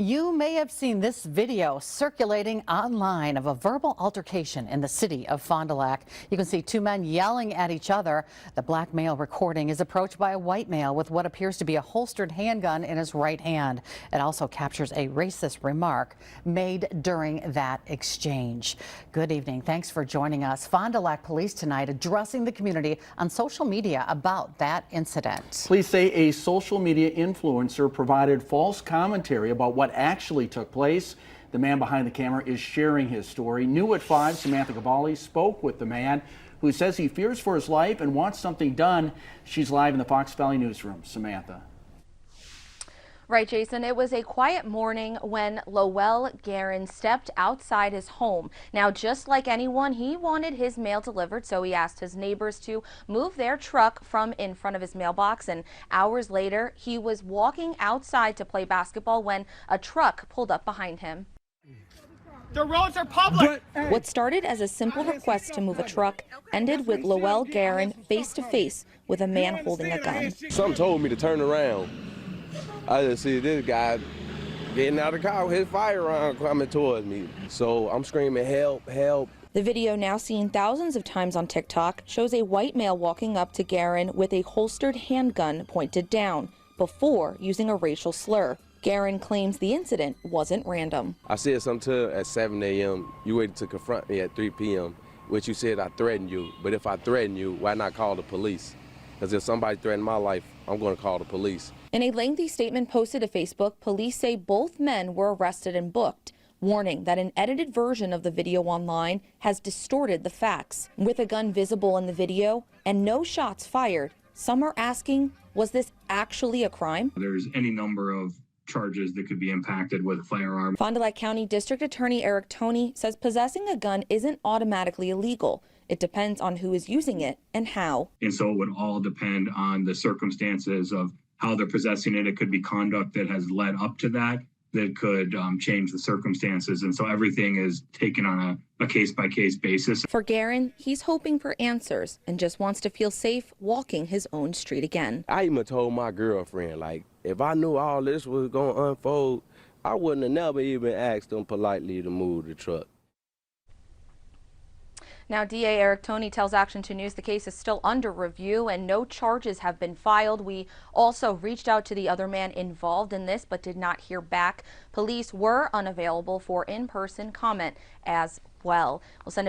You may have seen this video circulating online of a verbal altercation in the city of Fond du Lac. You can see two men yelling at each other. The black male recording is approached by a white male with what appears to be a holstered handgun in his right hand. It also captures a racist remark made during that exchange. Good evening. Thanks for joining us. Fond du Lac Police tonight addressing the community on social media about that incident. Police say a social media influencer provided false commentary about what actually took place. The man behind the camera is sharing his story. New at 5, Samantha Cavalli spoke with the man who says he fears for his life and wants something done. She's live in the Fox Valley newsroom. Samantha. Right, Jason. It was a quiet morning when Lowell Guerin stepped outside his home. Now, just like anyone, he wanted his mail delivered, so he asked his neighbors to move their truck from in front of his mailbox. And hours later, he was walking outside to play basketball when a truck pulled up behind him. The roads are public. What started as a simple request to move a truck ended with Lowell Guerin face to face with a man holding a gun. Something told me to turn around. I just see this guy getting out of the car with his firearm coming towards me. So I'm screaming, help, help. The video, now seen thousands of times on TikTok, shows a white male walking up to Guerin with a holstered handgun pointed down before using a racial slur. Guerin claims the incident wasn't random. I said something to him at 7 a.m. You waited to confront me at 3 p.m., which you said I threatened you. But if I threaten you, why not call the police? Because if somebody threatened my life, I'm going to call the police. In a lengthy statement posted to Facebook, police say both men were arrested and booked, warning that an edited version of the video online has distorted the facts. With a gun visible in the video and no shots fired, some are asking, was this actually a crime? There's any number of charges that could be impacted with a firearm. Fond du Lac County District Attorney Eric Toney says possessing a gun isn't automatically illegal. It depends on who is using it and how. And so it would all depend on the circumstances of how they're possessing it. It could be conduct that has led up to that could change the circumstances. And so everything is taken on a case-by-case basis. For Guerin, he's hoping for answers and just wants to feel safe walking his own street again. I even told my girlfriend, like, if I knew all this was going to unfold, I wouldn't have never even asked them politely to move the truck. Now, DA Eric Toney tells Action 2 News the case is still under review and no charges have been filed. We also reached out to the other man involved in this but did not hear back. Police were unavailable for in-person comment as well. We'll send